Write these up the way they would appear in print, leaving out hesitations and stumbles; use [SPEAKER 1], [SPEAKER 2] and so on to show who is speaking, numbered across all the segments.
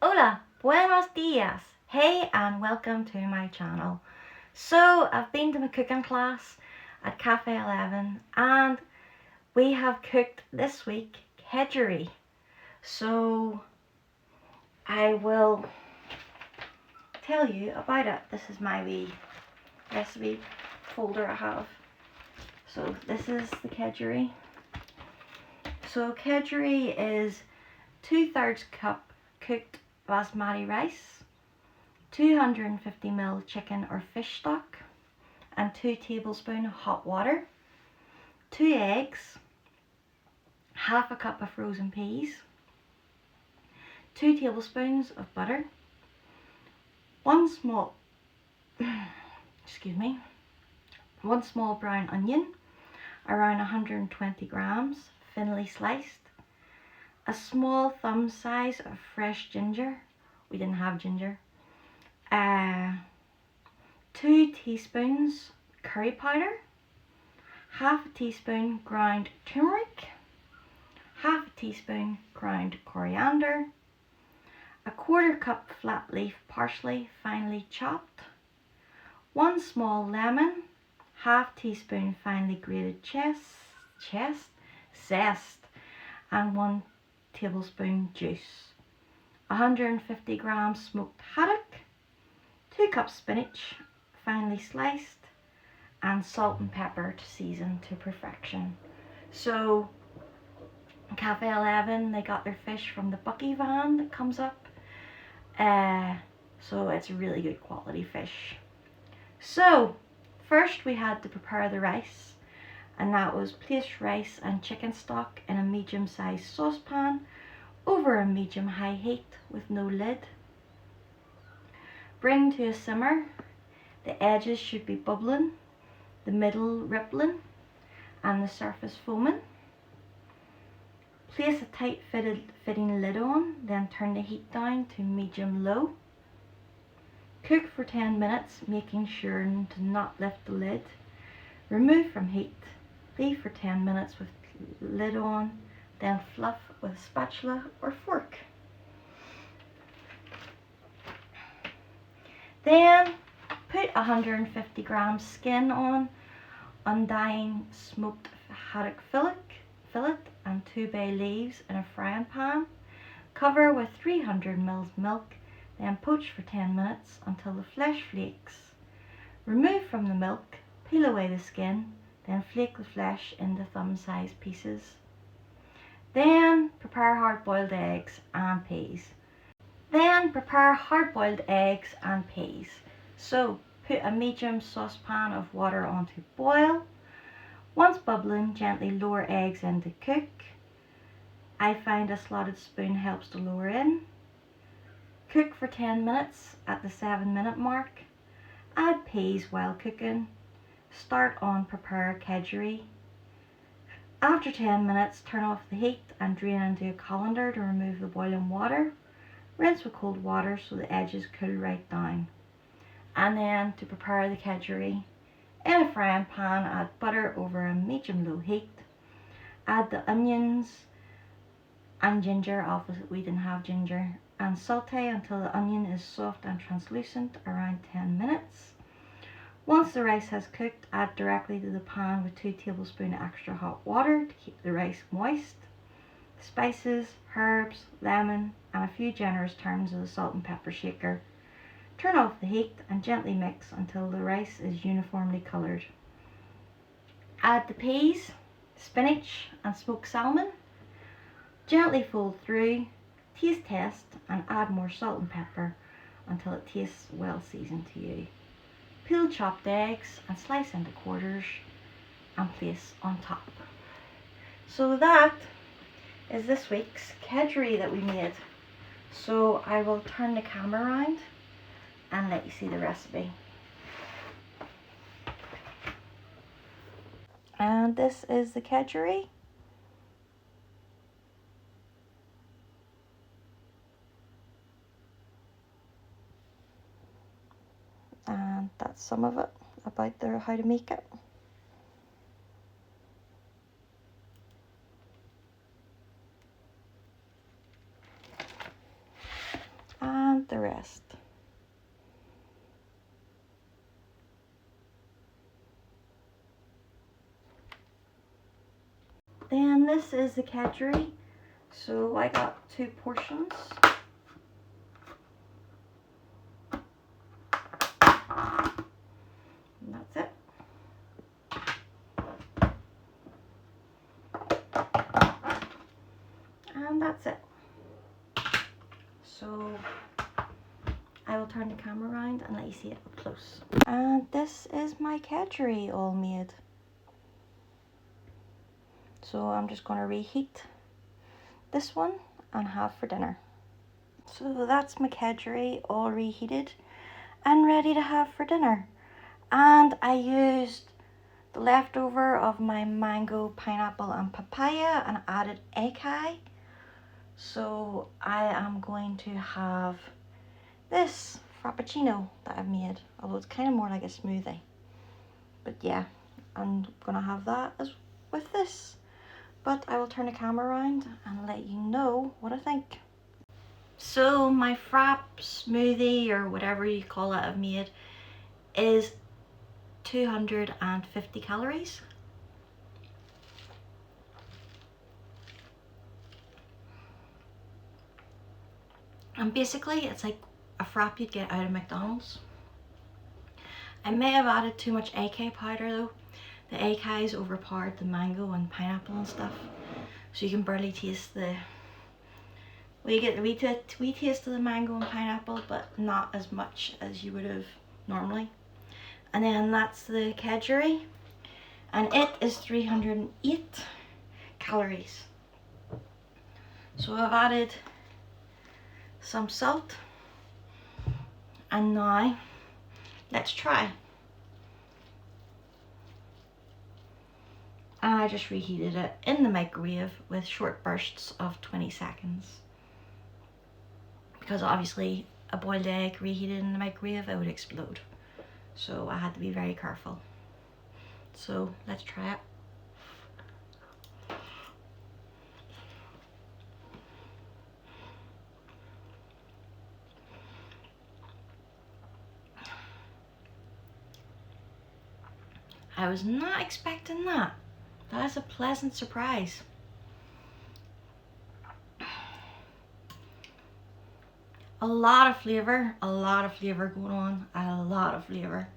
[SPEAKER 1] Hola, buenos dias. Hey and welcome to my channel. So I've been to my cooking class at Cafe 11 and we have cooked this week Kedgeree. So I will tell you about it. This is my wee recipe folder I have. So this is the Kedgeree. So Kedgeree is 2/3 cup cooked basmati rice, 250 ml chicken or fish stock, and 2 tablespoons hot water, 2 eggs, half a cup of frozen peas, 2 tablespoons of butter, 1 small one small brown onion, around 120 grams, thinly sliced, a small thumb size of fresh ginger, we didn't have ginger, 2 teaspoons curry powder, half a teaspoon ground turmeric, half a teaspoon ground coriander, a 1/4 cup flat leaf parsley finely chopped, 1 small lemon, half teaspoon finely grated zest, and 1 tablespoon juice, 150 grams smoked haddock, 2 cups spinach finely sliced, and salt and pepper to season to perfection. So Cafe 11, they got their fish from the Bucky van that comes up, so it's really good quality fish. So first we had to prepare the rice, and that was place rice and chicken stock in a medium-sized saucepan over a medium-high heat with no lid. Bring to a simmer. The edges should be bubbling, the middle rippling, and the surface foaming. Place a tight fitting lid on, then turn the heat down to medium-low. Cook for 10 minutes, making sure to not lift the lid. Remove from heat. Leave for 10 minutes with lid on, then fluff with a spatula or fork. Then put 150 grams skin on, undying smoked haddock fillet and 2 bay leaves in a frying pan. Cover with 300 ml milk, then poach for 10 minutes until the flesh flakes. Remove from the milk, peel away the skin, then flake the flesh into thumb-sized pieces. Then prepare hard-boiled eggs and peas. So put a medium saucepan of water on to boil. Once bubbling, gently lower eggs in to cook. I find a slotted spoon helps to lower in. Cook for 10 minutes at the 7-minute mark. Add peas while cooking. Start on prepare Kedgeree. After 10 minutes, turn off the heat and drain into a colander to remove the boiling water. Rinse with cold water so the edges cool right down. And then to prepare the Kedgeree, in a frying pan, add butter over a medium-low heat. Add the onions and ginger, obviously we didn't have ginger, and saute until the onion is soft and translucent, around 10 minutes. Once the rice has cooked, add directly to the pan with 2 tablespoons extra hot water to keep the rice moist. Spices, herbs, lemon, and a few generous turns of the salt and pepper shaker. Turn off the heat and gently mix until the rice is uniformly coloured. Add the peas, spinach and smoked salmon. Gently fold through, taste test, and add more salt and pepper until it tastes well seasoned to you. Peel chopped eggs and slice into quarters and place on top. So that is this week's Kedgeree that we made. So I will turn the camera around and let you see the recipe. And this is the Kedgeree. And that's some of it about how to make it. rest. Then this is the Kedgeree. So I got 2 portions. And that's it. And that's it. So I will turn the camera around and let you see it up close. And this is my Kedgeree all made. So I'm just going to reheat this one and have for dinner. So that's my Kedgeree all reheated and ready to have for dinner. And I used the leftover of my mango, pineapple and papaya and added acai. So I am going to have this frappuccino that I've made, although it's kind of more like a smoothie. But yeah, I'm gonna have that as with this. But I will turn the camera around and let you know what I think. So my frap smoothie, or whatever you call it, I've made is 250 calories. And basically it's like a frap you'd get out of McDonald's. I may have added too much acai powder though. The acai's overpowered the mango and pineapple and stuff, so you can barely taste the, well, you get the wee taste of the mango and pineapple, but not as much as you would have normally. And then that's the Kedgeree, and it is 308 calories. So I've added some salt, and now let's try. And I just reheated it in the microwave with short bursts of 20 seconds. Because obviously a boiled egg reheated in the microwave, it would explode. So I had to be very careful. So let's try it. I was not expecting that. That is a pleasant surprise. A lot of flavour going on, a lot of flavour.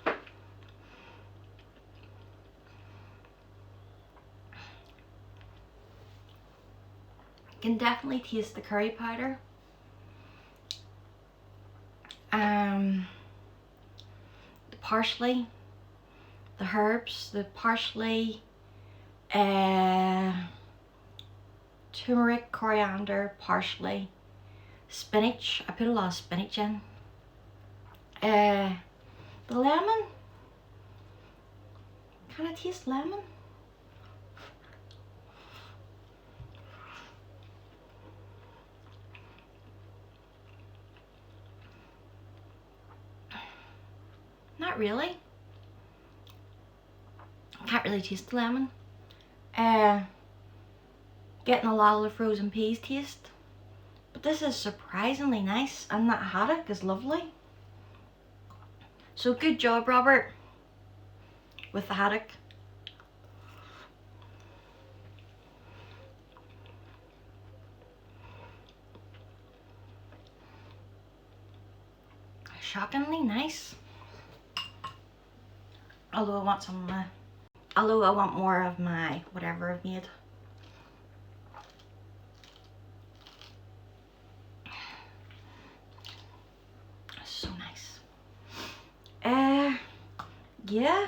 [SPEAKER 1] You can definitely taste the curry powder. The parsley, the herbs, the parsley, turmeric, coriander, parsley, spinach. I put a lot of spinach in. The lemon. Can I taste lemon? Not really. Can't really taste the lemon. Getting a lot of the frozen peas taste. But this is surprisingly nice, and that haddock is lovely. So good job, Robert, with the haddock. Shockingly nice. Although I want some, although I want more of my whatever I've made. So nice. Yeah,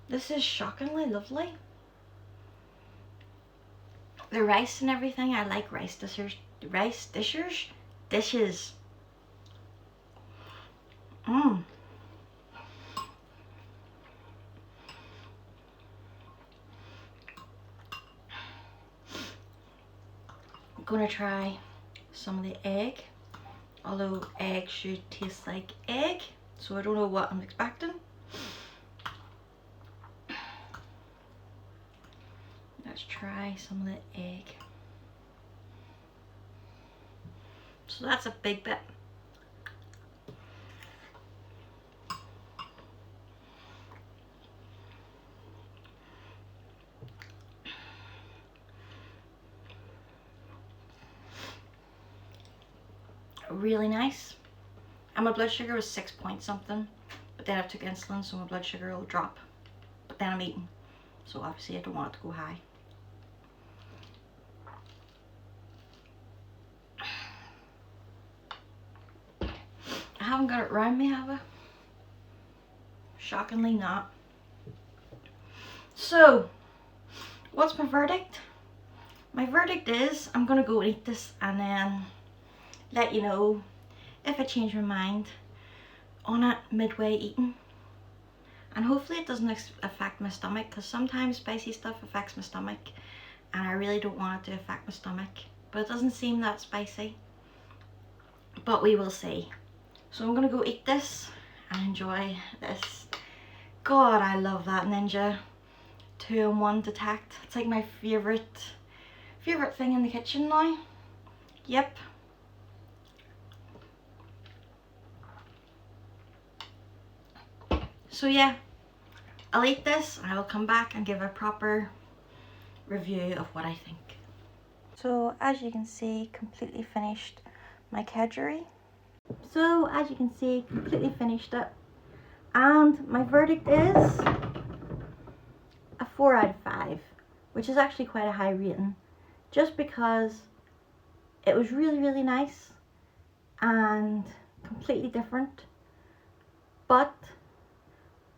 [SPEAKER 1] this is shockingly lovely. The rice and everything, I like rice dishes. Dishes. I'm gonna try some of the egg, although egg should taste like egg, so I don't know what I'm expecting. let's try some of the egg. So that's a big bit. Really nice. And my blood sugar was 6 point something, but then I took insulin, so my blood sugar will drop. But then I'm eating, so obviously I don't want it to go high. I haven't got it round me, have I? Shockingly not. So, what's my verdict? My verdict is I'm gonna go and eat this and then let you know if I change my mind on it midway eating. And hopefully it doesn't affect my stomach, because sometimes spicy stuff affects my stomach and I really don't want it to affect my stomach. But it doesn't seem that spicy. But we will see. So I'm gonna go eat this and enjoy this. God, I love that Ninja 2-in-1 Detect. It's like my favorite thing in the kitchen now. Yep. So yeah, I'll eat this and I will come back and give a proper review of what I think. So as you can see, completely finished my Kedgeree. So as you can see, completely finished it. And my verdict is a 4 out of 5, which is actually quite a high rating, just because it was really, really nice and completely different. But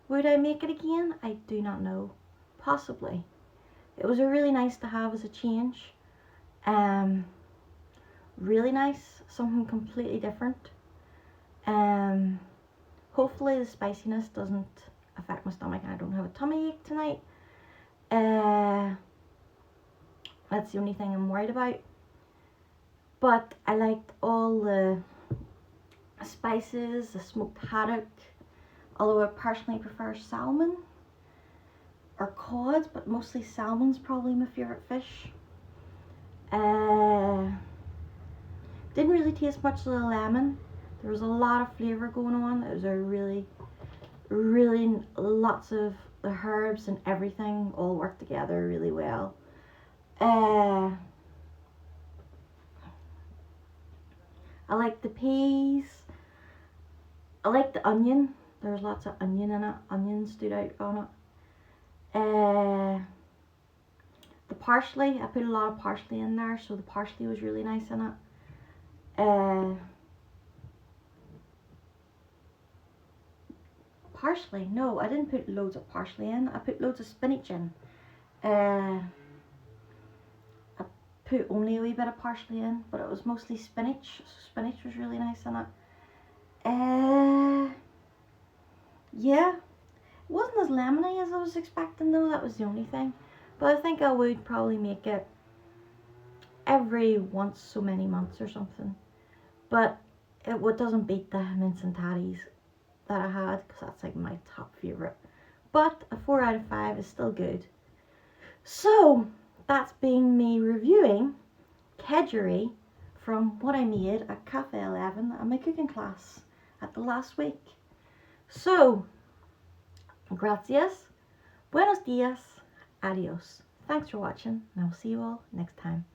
[SPEAKER 1] would I make it again? I do not know. Possibly. It was a really nice to have as a change. Really nice, something completely different. Hopefully the spiciness doesn't affect my stomach and I don't have a tummy ache tonight. That's the only thing I'm worried about. But I liked all the spices, the smoked haddock, although I personally prefer salmon or cod, but mostly salmon's probably my favourite fish. Didn't really taste much of the lemon. There was a lot of flavour going on. It was a really lots of the herbs and everything all worked together really well. I like the peas. I like the onion. There was lots of onion in it. Onion stood out on it. The parsley, I put a lot of parsley in there, so the parsley was really nice in it. Parsley? No, I didn't put loads of parsley in. I put loads of spinach in. I put only a wee bit of parsley in, but it was mostly spinach. So spinach was really nice in it. Yeah, it wasn't as lemony as I was expecting though. That was the only thing. But I think I would probably make it every once so many months or something. But it doesn't beat the mince and tatties that I had, because that's like my top favourite. But a 4 out of 5 is still good. So that's been me reviewing Kedgeree from what I made at Cafe 11 at my cooking class at the last week. So, gracias, buenos dias, adios. Thanks for watching, and I'll see you all next time.